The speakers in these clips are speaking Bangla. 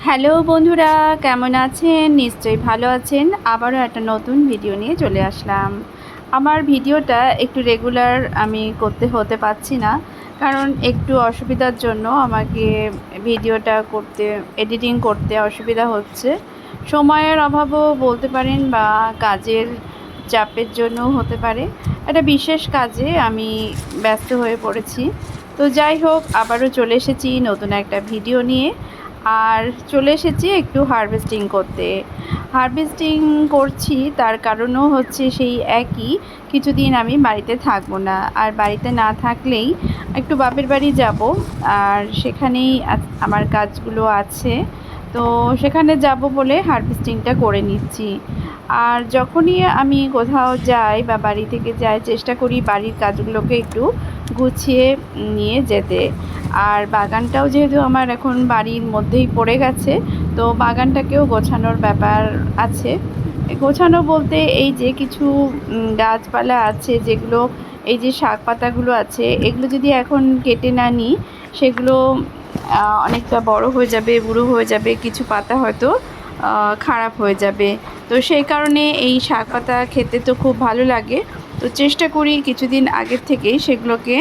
হ্যালো বন্ধুরা, কেমন আছেন? নিশ্চয়ই ভালো আছেন। আবারও একটা নতুন ভিডিও নিয়ে চলে আসলাম। আমার ভিডিওটা একটু রেগুলার আমি হতে পারছি না, কারণ একটু অসুবিধার জন্য আমাকে ভিডিওটা এডিটিং করতে অসুবিধা হচ্ছে। সময়ের অভাবও বলতে পারেন, বা কাজের চাপের জন্যও হতে পারে। একটা বিশেষ কাজে আমি ব্যস্ত হয়ে পড়েছি। তো যাই হোক, আবারও চলে এসেছি নতুন একটা ভিডিও নিয়ে। আর চলে এসেছি একটু হারভেস্টিং করতে। হারভেস্টিং করছি, তার কারণও হচ্ছে সেই একই, কিছুদিন আমি বাড়িতে থাকবো না। আর বাড়িতে না থাকলেই একটু বাপের বাড়ি যাব, আর সেখানেই আমার কাজগুলো আছে। তো সেখানে যাব বলে হারভেস্টিংটা করে নিচ্ছি। আর যখনই আমি কোথাও যাই বা বাড়ি থেকে যাই, চেষ্টা করি বাড়ির কাজগুলোকে একটু গুছিয়ে নিয়ে যেতে। আর বাগানটাও যেহেতু আমার এখন বাড়ির মধ্যেই পড়ে গেছে, তো বাগানটাকেও গোছানোর ব্যাপার আছে। গোছানো বলতে এই যে কিছু গাছপালা আছে, যেগুলো এই যে শাক পাতাগুলো আছে, এগুলো যদি এখন কেটে না নিই, সেগুলো অনেকটা বড় হয়ে যাবে, বুড়ো হয়ে যাবে, কিছু পাতা হয়তো খারাপ হয়ে যাবে। তো সেই কারণে এই শাক পাতা খেতে তো খুব ভালো লাগে। তো চেষ্টা করি কিছুদিন আগের থেকেই সেগুলোকে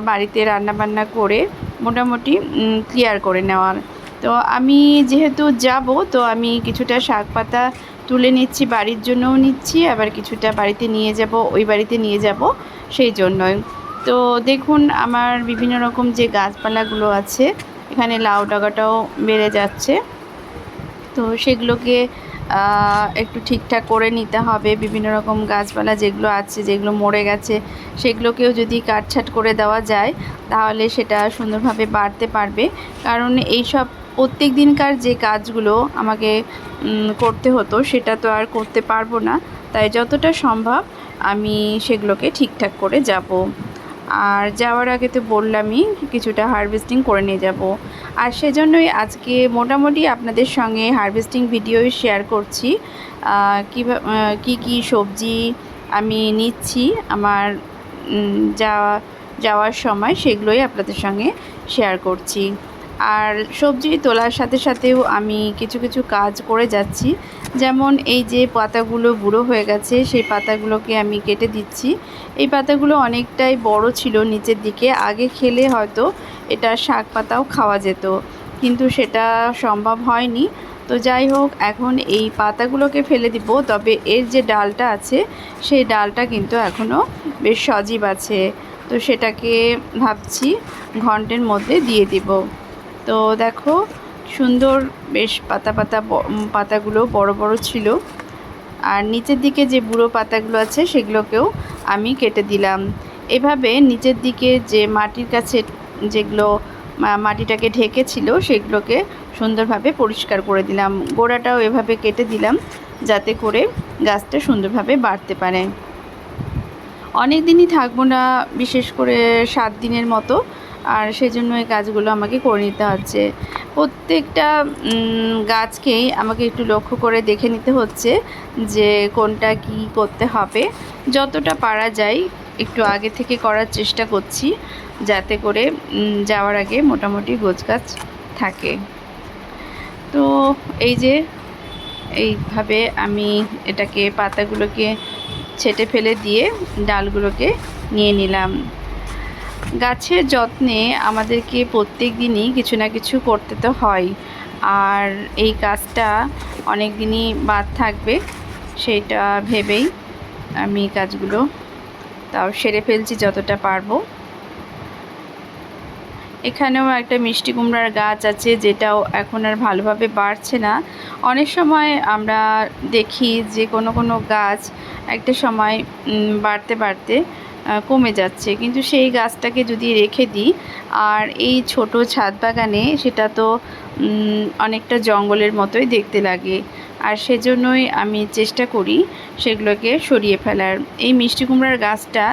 বাড়িতে রান্নাবান্না করে মোটামুটি ক্লিয়ার করে নেওয়ার। তো আমি যেহেতু যাব, তো আমি কিছুটা শাক পাতা তুলে নিচ্ছি, বাড়ির জন্যও নিচ্ছি, আবার কিছুটা বাড়িতে নিয়ে যাব, ওই বাড়িতে নিয়ে যাব সেই জন্যই। তো দেখুন, আমার বিভিন্ন রকম যে গাছপালাগুলো আছে, এখানে লাউ ডাগাটাও বেড়ে যাচ্ছে। তো সেগুলোকে একটু ঠিকঠাক করে নিতে হবে। বিভিন্ন রকম গাছপালা যেগুলো আছে, যেগুলো মরে গেছে, সেগুলোকেও যদি কাটছাঁট করে দেওয়া যায়, তাহলে সেটা সুন্দরভাবে বাড়তে পারবে। কারণ এই সব প্রত্যেক দিনকার যে কাজগুলো আমাকে করতে হতো, সেটা তো আর করতে পারবো না। তাই যতটা সম্ভব আমি সেগুলোকে ঠিকঠাক করে যাব। আর যাওয়ার আগে তো বললামই কিছুটা হারভেস্টিং করে নিয়ে যাব। আর সেজন্যই আজকে মোটামুটি আপনাদের সঙ্গে হারভেস্টিং ভিডিওই শেয়ার করছি। কী সবজি আমি নিচ্ছি আমার যাওয়ার সময়, সেগুলোই আপনাদের সঙ্গে শেয়ার করছি। আর সবজি তোলার সাথে সাথেও আমি কিছু কিছু কাজ করে যাচ্ছি। যেমন এই যে পাতাগুলো বুড়ো হয়ে গেছে, সেই পাতাগুলোকে আমি কেটে দিচ্ছি। এই পাতাগুলো অনেকটাই বড় ছিল নিচের দিকে, আগে খেলে হয়তো এটা শাক পাতাও খাওয়া যেত, কিন্তু সেটা সম্ভব হয়নি। তো যাই হোক, এখন এই পাতাগুলোকে ফেলে দিব, তবে এর যে ডালটা আছে, সেই ডালটা কিন্তু এখনও বেশ সজীব আছে। তো সেটাকে ভাবছি ঘন্টের মধ্যে দিয়ে দিব। তো দেখো, সুন্দর বেশ পাতাগুলো বড় বড় ছিল। আর নিচের দিকে যে বুড়ো পাতাগুলো আছে, সেগুলোকেও আমি কেটে দিলাম। এভাবে নিচের দিকে যে মাটির কাছে যেগুলো মাটিটাকে ঢেকেছিল, সেগুলোকে সুন্দরভাবে পরিষ্কার করে দিলাম। গোড়াটাও এভাবে কেটে দিলাম, যাতে করে গাছটা সুন্দরভাবে বাড়তে পারে। অনেক দিনই থাকবো না, বিশেষ করে 7 দিনের মতো। আর সেজন্য এই কাজগুলো আমাকে করে নিতে হচ্ছে। প্রত্যেকটা গাছকেই আমাকে একটু লক্ষ্য করে দেখে নিতে হচ্ছে যে কোনটা কি করতে হবে। যতটা পারা যায় একটু আগে থেকে করার চেষ্টা করছি, যাতে করে যাওয়ার আগে মোটামুটি গোছগাছ থাকে। তো এই যে এইভাবে আমি এটাকে পাতাগুলোকে ছেঁটে ফেলে দিয়ে ডালগুলোকে নিয়ে নিলাম। গাছের যত্নে আমাদেরকে প্রত্যেক দিনই কিছু না কিছু করতে তো হয়, আর এই কাজটা অনেক দিনই বাদ থাকবে, সেইটা ভেবেই আমি কাজগুলো তাও সেরে ফেলছি যতটা পারবো। এখানেও একটা মিষ্টি কুমড়ার গাছ আছে, যেটাও এখন আর ভালোভাবে বাড়ছে না। অনেক সময় আমরা দেখি যে কোনো কোনো গাছ একটা সময় বাড়তে বাড়তে কমে যাচ্ছে, কিন্তু সেই গাছটাকে যদি রেখে দিই, আর এই ছোট ছাদ বাগানে সেটা তো অনেকটা জঙ্গলের মতোই দেখতে লাগে। আর সেজন্যই আমি চেষ্টা করি সেগুলোকে সরিয়ে ফেলার। এই মিষ্টি কুমড়ার গাছটা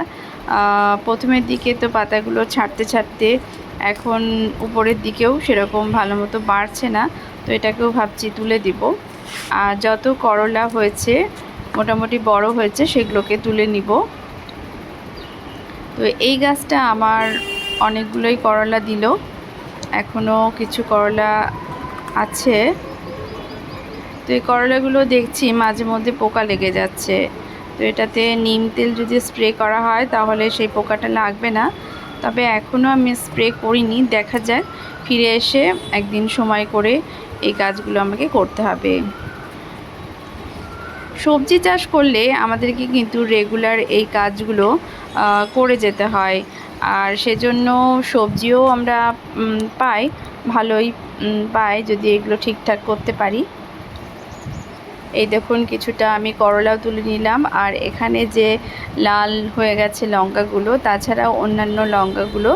প্রথমের দিকে তো পাতাগুলো ছাড়তে ছাড়তে এখন উপরের দিকেও সেরকম ভালো মতো বাড়ছে না। তো এটাকেও ভাবছি তুলে দিব। আর যত করলা হয়েছে, মোটামুটি বড় হয়েছে, সেগুলোকে তুলে নিব। তো এই গাছটা আমার অনেকগুলোই করলা দিল, এখনও কিছু করলা আছে। তো এই করলাগুলো দেখছি মাঝে মধ্যে পোকা লেগে যাচ্ছে। তো এটাতে নিম তেল যদি স্প্রে করা হয় তাহলে সেই পোকাটা লাগবে না। তবে এখনও আমি স্প্রে করিনি, দেখা যাক, ফিরে এসে একদিন সময় করে এই কাজগুলো আমাকে করতে হবে। সবজি চাষ করলে আমাদেরকে কিন্তু রেগুলার এই কাজগুলো করে যেতে হয়, আর সেজন্য সবজিও আমরা পাই, ভালোই পাই যদি এগুলো ঠিকঠাক করতে পারি। এই দেখুন কিছুটা আমি করলাও তুলে নিলাম, আর এখানে যে লাল হয়ে গেছে লঙ্কাগুলো, তাছাড়াও অন্যান্য লঙ্কাগুলো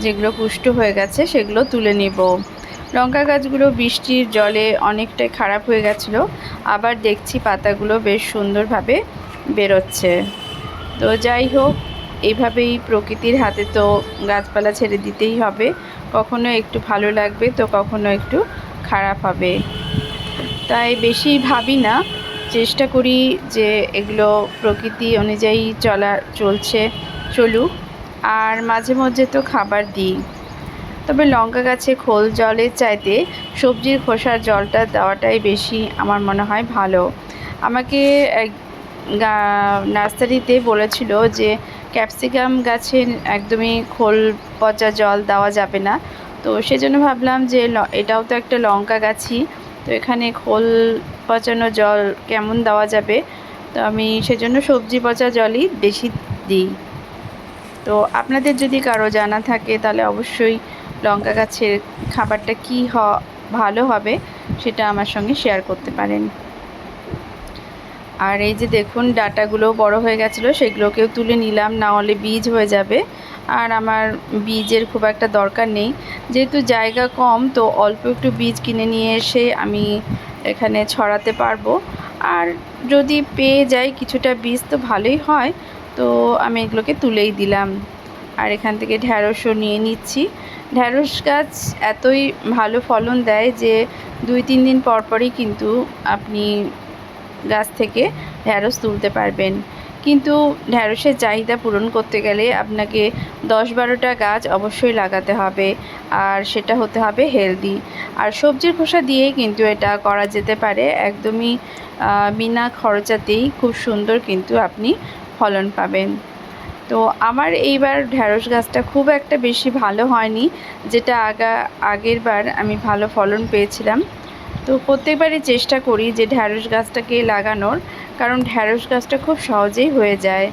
যেগুলো পুষ্ট হয়ে গেছে সেগুলো তুলে নেব। লঙ্কা গাছগুলো বৃষ্টির জলে অনেকটাই খারাপ হয়ে গেছিলো, আবার দেখছি পাতাগুলো বেশ সুন্দরভাবে বেরোচ্ছে। তো যাই হোক, এইভাবেই প্রকৃতির হাতে তো গাছপালা ছেড়ে দিতেই হবে, কখনো একটু ভালো লাগবে তো কখনো একটু খারাপ হবে। তাই বেশি ভাবি না, চেষ্টা করি যে এগুলো প্রকৃতি অনুযায়ী চলুক, আর মাঝে মধ্যে তো খাবার দিই। তবে লঙ্কা গাছে খোল জলের চাইতে সবজির খোসার জলটা দেওয়াটাই বেশি আমার মনে হয় ভালো। আমাকে নার্সারিতে বলেছিল যে ক্যাপসিকাম গাছে একদমই খোল পচা জল দেওয়া যাবে না। তো সেজন্য ভাবলাম যে এটাও তো একটা লঙ্কা গাছই, তো এখানে খোল পচানো জল কেমন দেওয়া যাবে। তো আমি সেজন্য সবজি পচা জলই বেশি দিই। তো আপনাদের যদি কারো জানা থাকে তাহলে অবশ্যই লঙ্কা গাছের খাবারটা কী ভালো হবে সেটা আমার সঙ্গে শেয়ার করতে পারেন। আর এই যে দেখুন ডাঁটাগুলো বড় হয়ে গেছিলো, সেগুলোকেও তুলে নিলাম, না হলে বীজ হয়ে যাবে। আর আমার বীজের খুব একটা দরকার নেই, যেহেতু জায়গা কম, তো অল্প একটু বীজ কিনে নিয়ে এসে আমি এখানে ছড়াতে পারবো। আর যদি পেয়ে যাই কিছুটা বীজ তো ভালোই হয়, তো আমি এগুলোকে তুলেই দিলাম। আর এখান থেকে ঢ্যাঁড়সও নিয়ে নিচ্ছি। ঢ্যাঁড়স গাছ এতই ভালো ফলন দেয় যে 2-3 দিন পরই কিন্তু আপনি গাছ থেকে ঢ্যাঁড়স তুলতে পারবেন। কিন্তু ঢ্যাঁড়সের চাহিদা পূরণ করতে গেলে আপনাকে 10-12টা গাছ অবশ্যই লাগাতে হবে, আর সেটা হতে হবে হেলদি। আর সবজির খোসা দিয়েই কিন্তু এটা করা যেতে পারে, একদমই বিনা খরচাতেই খুব সুন্দর কিন্তু আপনি ফলন পাবেন। তো আমার এইবার ঢ্যাঁড়স গাছটা খুব একটা বেশি ভালো হয়নি, যেটা আগের বার আমি ভালো ফলন পেয়েছিলাম। তো প্রত্যেকবারই চেষ্টা করি যে ঢ্যাঁড়স গাছটাকে লাগানোর, কারণ ঢ্যাঁড়স গাছটা খুব সহজেই হয়ে যায়।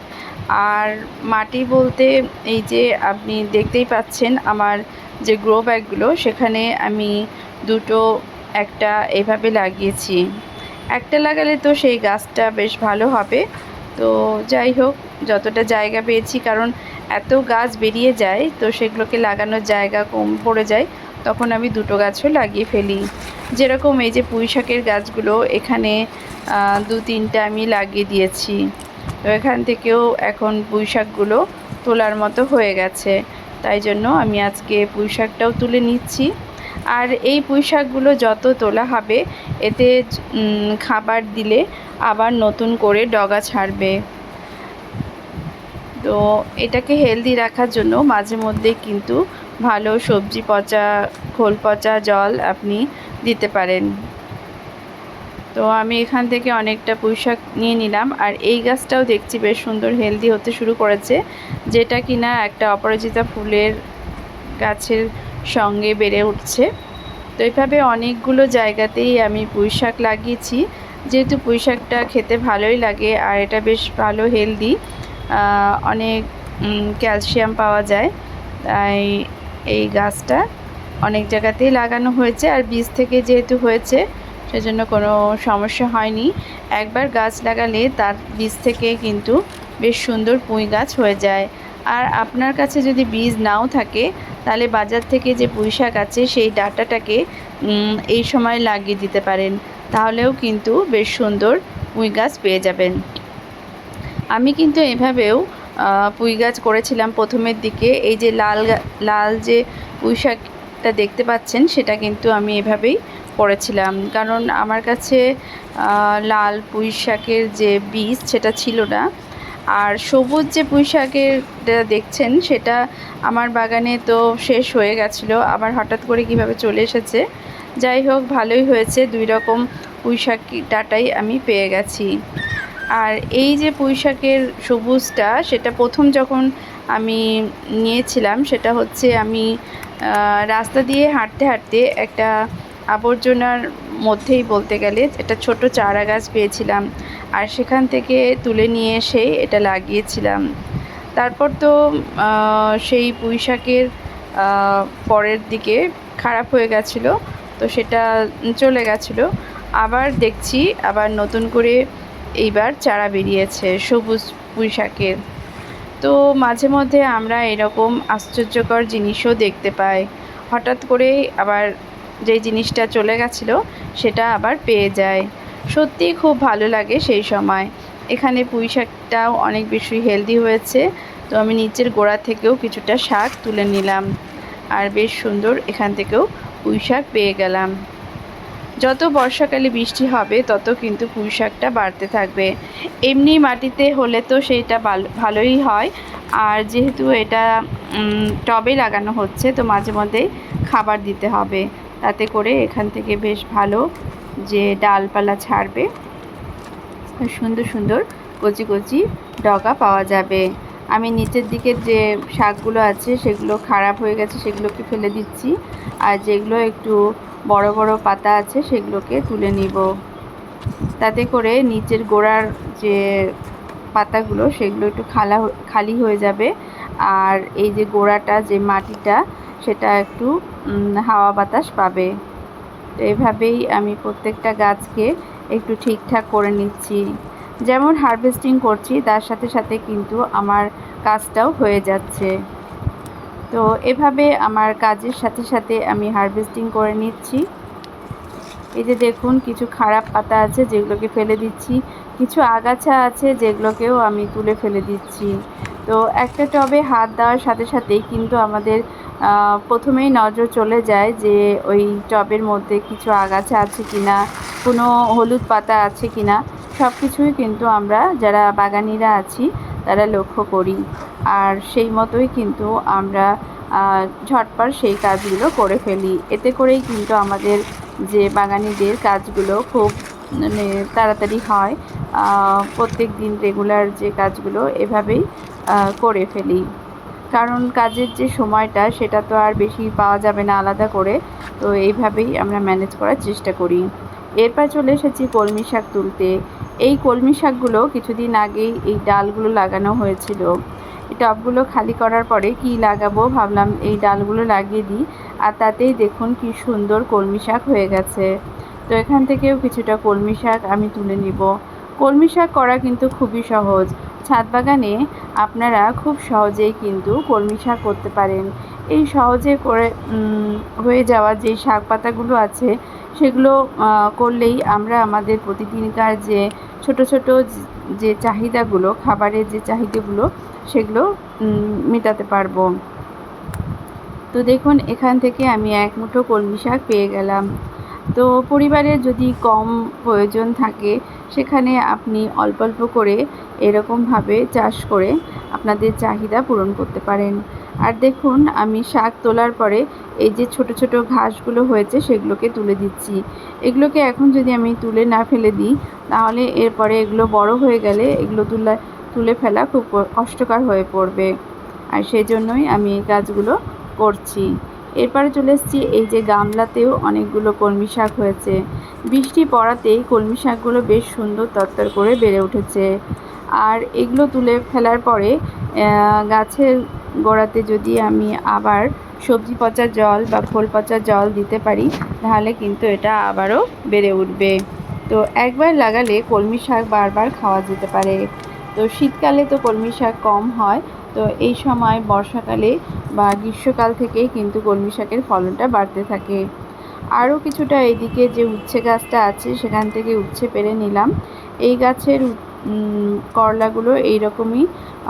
আর মাটি বলতে এই যে আপনি দেখতেই পাচ্ছেন আমার যে গ্রো ব্যাগগুলো, সেখানে আমি একটা এভাবে লাগিয়েছি। একটা লাগালে তো সেই গাছটা বেশ ভালো হবে। তো যাই হোক, যতটা জায়গা পেয়েছি, কারণ এত গাছ বেরিয়ে যায় তো সেগুলোকে লাগানোর জায়গা কম পড়ে যায়, তখন আমি 2টো গাছও লাগিয়ে ফেলি। যেরকম এই যে পুঁই শাকের গাছগুলো এখানে 2-3টা আমি লাগিয়ে দিয়েছি। তো এখান থেকেও এখন পুঁই শাকগুলো তোলার মতো হয়ে গেছে, তাই জন্য আমি আজকে পুঁই শাকটাও তুলে নিচ্ছি। আর এই পুঁই শাকগুলো যত তোলা হবে, এতে খাবার দিলে আবার নতুন করে ডগা ছাড়বে। তো এটাকে হেলদি রাখার জন্য মাঝে মধ্যে কিন্তু ভালো সবজি পচা খোল পচা জল আপনি দিতে পারেন। তো আমি এখান থেকে অনেকটা পুঁইশাক নিয়ে নিলাম। আর এই গাছটাও দেখছি বেশ সুন্দর হেলদি হতে শুরু করেছে, যেটা কিনা একটা অপরাজিতা ফুলের গাছের সঙ্গে বেড়ে উঠছে। তো এইভাবে অনেকগুলো জায়গাতেই আমি পুঁইশাক লাগিয়েছি, যেহেতু পুঁইশাকটা খেতে ভালোই লাগে আর এটা বেশ ভালো হেলদি, অনেক ক্যালসিয়াম পাওয়া যায়। তাই এই গাছটা অনেক জায়গাতেই লাগানো হয়েছে, আর বীজ থেকে যেহেতু হয়েছে সেজন্য কোনো সমস্যা হয়নি। একবার গাছ লাগালে তার বীজ থেকে কিন্তু বেশ সুন্দর পুঁই গাছ হয়ে যায়। আর আপনার কাছে যদি বীজ নাও থাকে, তাহলে বাজার থেকে যে পুঁই শাক আছে সেই ডাঁটাটাকে এই সময় লাগিয়ে দিতে পারেন, তাহলেও কিন্তু বেশ সুন্দর পুঁই গাছ পেয়ে যাবেন। আমি কিন্তু এভাবেও পুঁই গাছ করেছিলাম প্রথমের দিকে। এই যে লাল যে পুঁই শাকটা দেখতে পাচ্ছেন, সেটা কিন্তু আমি এভাবেই করেছিলাম, কারণ আমার কাছে লাল পুঁই শাকের যে বীজ সেটা ছিল না। আর সবুজ যে পুঁই শাকেরটা দেখছেন, সেটা আমার বাগানে তো শেষ হয়ে গেছিলো, আবার হঠাৎ করে কিভাবে চলে এসেছে। যাই হোক, ভালোই হয়েছে, 2 রকম পুঁইশাক ডাঁটাই আমি পেয়ে গেছি। আর এই যে পুঁইশাকের সবুজটা, সেটা প্রথম যখন আমি নিয়েছিলাম, সেটা হচ্ছে আমি রাস্তা দিয়ে হাঁটতে হাঁটতে একটা আবর্জনার মধ্যেই বলতে গেলে একটা ছোট চারা গাছ পেয়েছিলাম, আর সেখান থেকে তুলে নিয়ে এসে এটা লাগিয়েছিলাম। তারপর তো সেই পুঁইশাকের পরের দিকে খারাপ হয়ে গেছিলো, তো সেটা চলে গেছিলো। আবার দেখছি আবার নতুন করে এইবার চারা বেরিয়েছে সবুজ পুঁইশাকের। তো মাঝে মধ্যে আমরা এরকম আশ্চর্যকর জিনিসও দেখতে পাই। হঠাৎ করেই আবার যেই জিনিসটা চলে গেছিলো সেটা আবার পেয়ে যায়। সত্যিই খুব ভালো লাগে সেই সময়। এখানে পুঁইশাকটাও অনেক বেশি হেলদি হয়েছে, তো আমি নিচের গোড়া থেকেও কিছুটা শাক তুলে নিলাম, আর বেশ সুন্দর এখান থেকেও পুঁইশাক পেয়ে গেলাম। যত বর্ষাকালে বৃষ্টি হবে তত কিন্তু পুঁইশাকটা বাড়তে থাকবে। এমনি মাটিতে হলে তো সেইটা ভালোই হয়, আর যেহেতু এটা টবে লাগানো হচ্ছে, তো মাঝে মধ্যে খাবার দিতে হবে, তাতে করে এখান থেকে বেশ ভালো যে ডালপালা ছাড়বে, সুন্দর সুন্দর কচি কচি ডগা পাওয়া যাবে। আমি নিচের দিকের যে শাকগুলো আছে সেগুলো খারাপ হয়ে গেছে, সেগুলোকে ফেলে দিচ্ছি, আর যেগুলো একটু বড় বড় পাতা আছে সেগুলোকে তুলে নিব, তাতে করে নিচের গোড়ার যে পাতাগুলো সেগুলো একটু খালি হয়ে যাবে, আর এই যে গোড়াটা যে মাটিটা সেটা একটু হাওয়া বাতাস পাবে। তো এভাবেই আমি প্রত্যেকটা গাছকে একটু ঠিকঠাক করে নিচ্ছি। যেমন হারভেস্টিং করছি তার সাথে সাথে কিন্তু আমার কাজটাও হয়ে যাচ্ছে। তো এভাবে আমার কাজের সাথে সাথে আমি হারভেস্টিং করে নিচ্ছি। এই যে দেখুন, কিছু খারাপ পাতা আছে যেগুলোকে ফেলে দিচ্ছি, কিছু আগাছা আছে যেগুলোকেও আমি তুলে ফেলে দিচ্ছি। তো একটা টবে হাত দেওয়ার সাথে সাথেই কিন্তু আমাদের প্রথমেই নজর চলে যায় যে ওই টবের মধ্যে কিছু আগাছা আছে কি না, কোনো হলুদ পাতা আছে কি না, সব কিছুই কিন্তু আমরা যারা বাগানিরা আছি তারা লক্ষ্য করি, আর সেই মতোই কিন্তু আমরা ঝটপট সেই কাজগুলো করে ফেলি। এতে করেই কিন্তু আমাদের যে বাগানিদের কাজগুলো খুব মানে তাড়াতাড়ি হয়। প্রত্যেক দিন রেগুলার যে কাজগুলো এভাবেই করে ফেলি, কারণ কাজের যে সময়টা সেটা তো আর বেশি পাওয়া যাবে না আলাদা করে, তো এইভাবেই আমরা ম্যানেজ করার চেষ্টা করি। এরপর চলে এসেছি কলমি শাক তুলতে। এই কলমি শাকগুলো কিছুদিন আগেই এই ডালগুলো লাগানো হয়েছিল। এই টবগুলো খালি করার পরে কি লাগাবো ভাবলাম এই ডালগুলো লাগিয়ে দিই, আর তাতেই দেখুন কি সুন্দর কলমি শাক হয়ে গেছে। তো এখান থেকেও কিছুটা কলমি শাক আমি তুলে নিব। কলমি শাক করা কিন্তু খুবই সহজ। ছাদ বাগানে আপনারা খুব সহজেই কিন্তু কলমি শাক করতে পারেন। এই সহজে করে হয়ে যাওয়া যে শাক পাতাগুলো আছে সেগুলো করলেই আমরা আমাদের প্রতিদিনকার যে ছোট ছোট যে চাহিদাগুলো, খাবারের যে চাহিদাগুলো সেগুলো মেটাতে পারবো। তো দেখুন, এখান থেকে আমি এক মুঠো কলমি শাক পেয়ে গেলাম। তো পরিবারের যদি কম প্রয়োজন থাকে সেখানে আপনি অল্প অল্প করে এরকমভাবে চাষ করে আপনাদের চাহিদা পূরণ করতে পারেন। আর দেখুন, আমি শাক তোলার পরে এই যে ছোট ছোট ঘাসগুলো হয়েছে সেগুলোকে তুলে দিচ্ছি। এগুলোকে এখন যদি আমি তুলে না ফেলে দিই তাহলে এরপরে এগুলো বড় হয়ে গেলে এগুলো তুলে ফেলা খুব কষ্টকর হয়ে পড়বে, আর সেই জন্যই আমি এই কাজগুলো করছি। এরপরে চলে এসেছি এই যে গামলাতেও অনেকগুলো কলমি শাক হয়েছে। বৃষ্টি পড়াতেই কলমি শাকগুলো বেশ সুন্দর তরতর করে বেড়ে উঠেছে। আর এগুলো তুলে ফেলার পরে গাছের গোড়াতে যদি আমি আবার সবজি পচা জল বা খোল পচা জল দিতে পারি তাহলে কিন্তু এটা আবারও বেড়ে উঠবে। তো একবার লাগালে কলমি শাক বারবার খাওয়া যেতে পারে। তো শীতকালে তো কলমি শাক কম হয়, তো এই সময় বর্ষাকালে বা গ্রীষ্মকাল থেকেই কিন্তু কলমি শাকের ফলনটা বাড়তে থাকে। আরও কিছুটা এদিকে যে উচ্ছে গাছটা আছে সেখান থেকে উচ্ছে পেড়ে নিলাম। এই গাছের করলাগুলো এইরকমই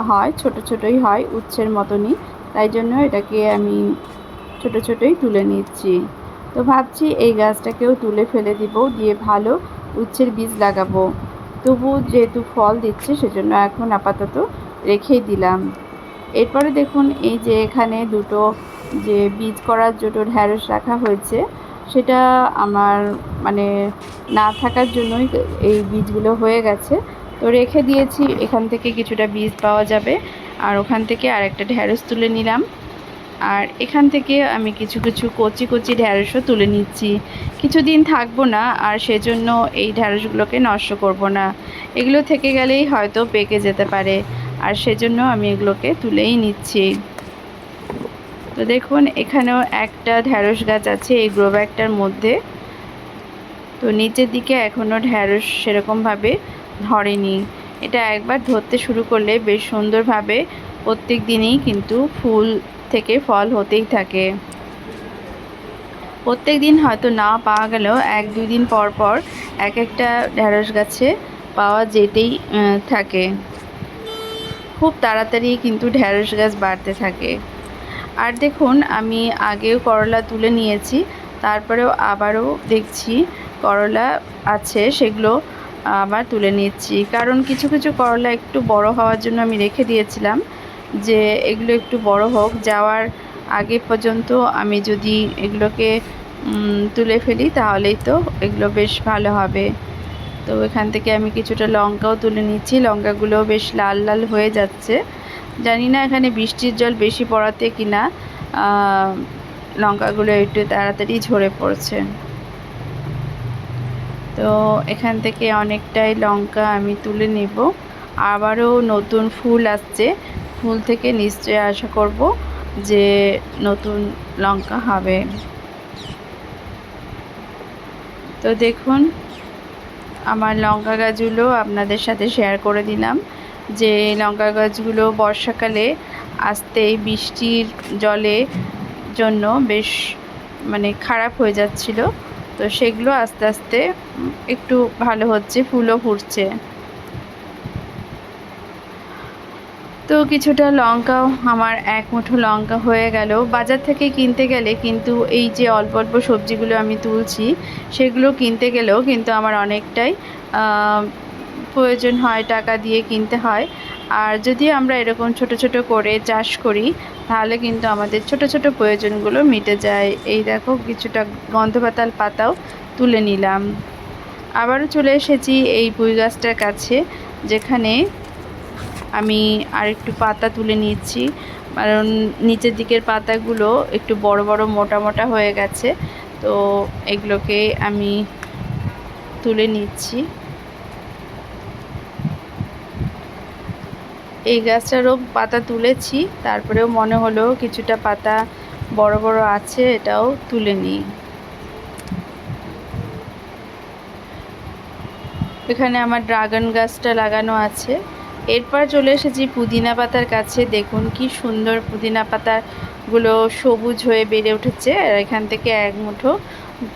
হয়, ছোট ছোটোই হয়, উচ্ছের মতনই, তাই জন্য এটাকে আমি ছোট ছোটোই তুলে নিচ্ছি। তো ভাবছি এই গাছটাকেও তুলে ফেলে দিব, দিয়ে ভালো উচ্ছের বীজ লাগাবো। তবু যেহেতু ফল দিচ্ছে সেজন্য এখন আপাতত রেখেই দিলাম। এরপরে দেখুন, এই যে এখানে দুটো যে বীজ করার জন্য ঢ্যাঁড়স রাখা হয়েছে সেটা আমার মানে না থাকার জন্যই এই বীজগুলো হয়ে গেছে। তো রেখে দিয়েছি, এখান থেকে কিছুটা বীজ পাওয়া যাবে। আর ওখান থেকে আরেকটা ঢ্যাঁড়স তুলে নিলাম। আর এখান থেকে আমি কিছু কিছু কচি কচি ঢ্যাঁড়সও তুলে নিচ্ছি। কিছুদিন থাকবো না, আর সেজন্য এই ঢ্যাঁড়সগুলোকে নষ্ট করব না। এগুলো থেকে গেলেই হয়তো পেকে যেতে পারে, আর সেজন্য আমি এগুলোকে তুলেই নিচ্ছি। তো দেখুন, এখানেও একটা ঢ্যাঁড়স গাছ আছে এই গ্রো ব্যাগটার মধ্যে। তো নিচের দিকে এখনও ঢ্যাঁড়স সেরকমভাবে ধরেনি। এটা একবার ধরতে শুরু করলে বেশ সুন্দরভাবে প্রত্যেক দিনই কিন্তু ফুল থেকে ফল হতেই থাকে। প্রত্যেক দিন হয়তো না পাওয়া গেলেও 1-2 দিন পর পর এক একটা ঢ্যাঁড়স গাছে পাওয়া যেতেই থাকে। খুব তাড়াতাড়ি কিন্তু ঢ্যাঁড়স গাছ বাড়তে থাকে। আর দেখুন, আমি আগেও করলা তুলে নিয়েছি, তারপরেও আবারও দেখছি করলা আছে, সেগুলো আবার তুলে নিচ্ছি। কারণ কিছু কিছু করলা একটু বড় হওয়ার জন্য আমি রেখে দিয়েছিলাম, যে এগুলো একটু বড় হোক, যাওয়ার আগে পর্যন্ত আমি যদি এগুলোকে তুলে ফেলি তাহলেই তো এগুলো বেশ ভালো হবে। তো এখান থেকে আমি কিছুটা লঙ্কাও তুলে নিচ্ছি। লঙ্কাগুলো বেশ লাল লাল হয়ে যাচ্ছে। জানি না এখানে বৃষ্টির জল বেশি পড়াতে কিনা লঙ্কাগুলো একটু তাড়াতাড়ি ঝরে পড়ছে। তো এখান থেকে অনেকটাই লঙ্কা আমি তুলে নেব। আবারও নতুন ফুল আসছে, ফুল থেকে নিশ্চয়ই আশা করব যে নতুন লঙ্কা হবে। তো দেখুন, আমার লঙ্কা গাছগুলো আপনাদের সাথে শেয়ার করে দিলাম, যে লঙ্কা গাছগুলো বর্ষাকালে আসতেই বৃষ্টির জলে জন্য বেশ মানে খারাপ হয়ে যাচ্ছিল। তো সেগুলো আস্তে আস্তে একটু ভালো হচ্ছে, ফুলও ফুটছে। তো কিছুটা লঙ্কাও, আমার 1 মুঠো লঙ্কা হয়ে গেল। বাজার থেকে কিনতে গেলে কিন্তু এই যে অল্প অল্প সবজিগুলো আমি তুলছি, সেগুলো কিনতে গেলেও কিন্তু আমার অনেকটাই প্রয়োজন হয়, টাকা দিয়ে কিনতে হয়। আর যদি আমরা এরকম ছোট ছোট করে চাষ করি, তাহলে কিন্তু আমাদের ছোট ছোট প্রয়োজনগুলো মিটে যায়। এই দেখো, কিছুটা গন্ধপাতাল পাতাও তুলে নিলাম। আবারও চলে এসেছি এই পুঁই গাছটার কাছে, যেখানে আমি আরেকটু পাতা তুলে নিচ্ছি। কারণ নিচের দিকের পাতাগুলো একটু বড় বড় মোটা মোটা হয়ে গেছে। তো এগুলোকে আমি তুলে নিচ্ছি। এই গাছটারও পাতা তুলেছি, তারপরেও মনে হলো কিছুটা পাতা বড় বড় আছে, এটাও তুলে নিই। এখানে আমার ড্রাগন গাছটা লাগানো আছে। এরপর চলে এসেছি পুদিনা পাতার কাছে। দেখুন কি সুন্দর পুদিনা পাতাগুলো সবুজ হয়ে বেড়ে উঠেছে। আর এখান থেকে 1 মুঠো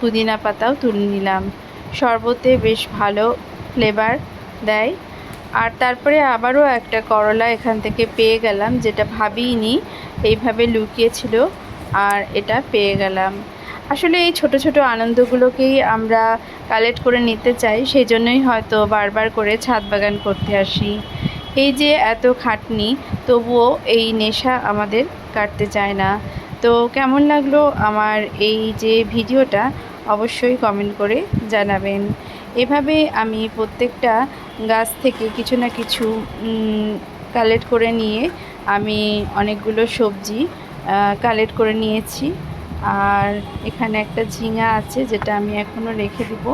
পুদিনা পাতাও তুলে নিলাম। শরবতে বেশ ভালো ফ্লেভার দেয়। আর তারপরে আবারও একটা করলা এখান থেকে পেয়ে গেলাম, যেটা ভাবিনি এইভাবে লুকিয়েছিল, আর এটা পেয়ে গেলাম। আসলে এই ছোট ছোট আনন্দগুলোকেই আমরা কালেক্ট করে নিতে চাই, সেই জন্যই হয়তো বারবার করে ছাদ বাগান করতে আসি। এই যে এত খাটনি, তবুও এই নেশা আমাদের কাটতে চায় না। তো কেমন লাগলো আমার এই যে ভিডিওটা, অবশ্যই কমেন্ট করে জানাবেন। এভাবে আমি প্রত্যেকটা গাছ থেকে কিছু না কিছু কালেক্ট করে নিয়ে আমি অনেকগুলো সবজি কালেক্ট করে নিয়েছি। আর এখানে একটা ঝিঙা আছে, যেটা আমি এখনও রেখে দিব,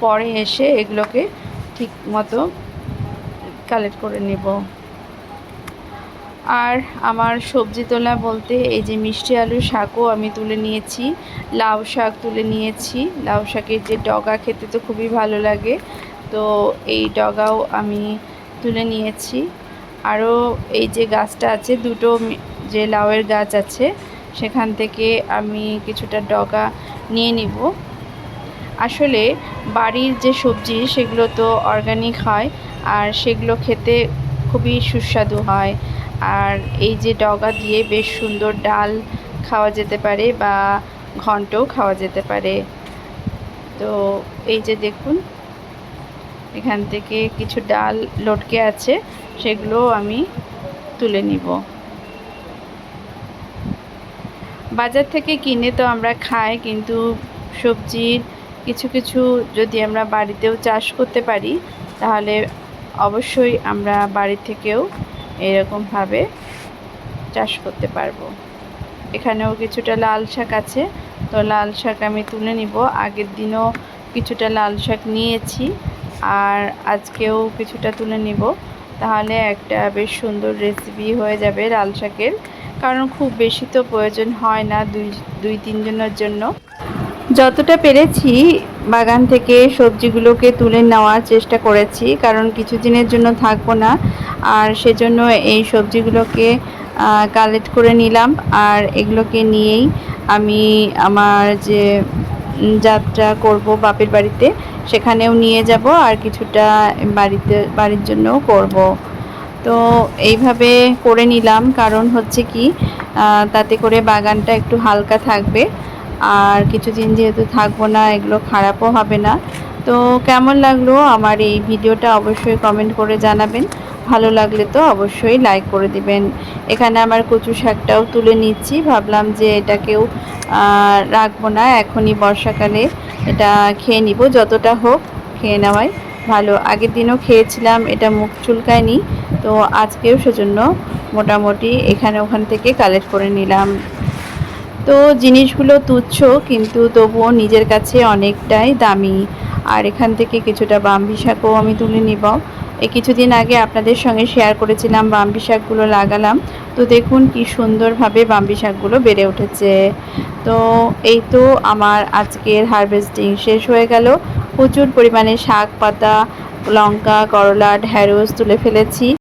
পরে এসে এগুলোকে ঠিক মতো কালেক্ট করে নেব। আর আমার সবজি তোলা বলতে এই যে মিষ্টি আলু শাকও আমি তুলে নিয়েছি, লাউ শাক তুলে নিয়েছি। লাউ শাকের যে ডগা, খেতে তো খুবই ভালো লাগে, তো এই ডগাও আমি তুলে নিয়েছি। আরও এই যে গাছটা আছে, দুটো যে লাউয়ের গাছ আছে, সেখান থেকে আমি কিছুটা ডগা নিয়ে নিব। আসলে বাড়ির যে সবজি, সেগুলো তো অর্গানিক হয়, আর সেগুলো খেতে খুবই সুস্বাদু হয়। আর এই যে ডগা দিয়ে বেশ সুন্দর ডাল খাওয়া যেতে পারে, বা ঘন্টও খাওয়া যেতে পারে। তো এই যে দেখুন, এখান থেকে কিছু ডাল লটকে আছে, সেগুলো আমি তুলে নিব। বাজার থেকে কিনে তো আমরা খাই, কিন্তু সবজির কিছু কিছু যদি আমরা বাড়িতেও চাষ করতে পারি তাহলে অবশ্যই আমরা বাড়ি থেকেও এরকমভাবে চাষ করতে পারবো। এখানেও কিছুটা লাল শাক আছে, তো লাল শাক আমি তুলে নিব। আগের দিনও কিছুটা লাল শাক নিয়েছি আর আজকেও কিছুটা তুলে নিব, তাহলে একটা বেশ সুন্দর রেসিপি হয়ে যাবে লাল শাকের। কারণ খুব বেশি তো প্রয়োজন হয় না, দুই তিনজনের জন্য। যতটা পেরেছি বাগান থেকে সবজিগুলোকে তুলে নেওয়ার চেষ্টা করেছি, কারণ কিছু দিনের জন্য থাকবো না, আর সেজন্য এই সবজিগুলোকে কালেক্ট করে নিলাম। আর এগুলোকে নিয়েই আমি আমার যে যাত্রা করব বাপের বাড়িতে সেখানেও নিয়ে যাব, আর কিছুটা বাড়ির জন্যও করব। তো এইভাবে করে নিলাম, কারণ হচ্ছে কি তাতে করে বাগানটা একটু হালকা থাকবে, আর কিছুদিন যেহেতু থাকবো না এগুলো খারাপও হবে না। তো কেমন লাগলো আমার এই ভিডিওটা অবশ্যই কমেন্ট করে জানাবেন। ভালো লাগলে তো অবশ্যই লাইক করে দিবেন। এখানে আমার কচু শাকটাও তুলে নিচ্ছি, ভাবলাম যে এটাকেও রাখবো না, এখনই বর্ষাকালে এটা খেয়ে নিব, যতটা হোক খেয়ে নেওয়াই ভালো। আগের দিনও খেয়েছিলাম, এটা মুখ চুলকায়নি, তো আজকেও সেজন্য মোটামুটি এখানে ওখান থেকে কালেক্ট করে নিলাম। তো জিনিসগুলো তুচ্ছ, কিন্তু তবুও নিজের কাছে অনেকটাই দামি। আর এখান থেকে কিছুটা বাম্বি শাকও আমি তুলে নিব। এই কিছুদিন আগে আপনাদের সঙ্গে শেয়ার করেছিলাম বাম্বি শাকগুলো লাগালাম, তো দেখুন কি সুন্দরভাবে বাম্বি শাকগুলো বেড়ে উঠেছে। তো এই তো আমার আজকের হারভেস্টিং শেষ হয়ে গেল। প্রচুর পরিমাণে শাক পাতা, লঙ্কা, করলা, ঢ্যাঁড়স তুলে ফেলেছি।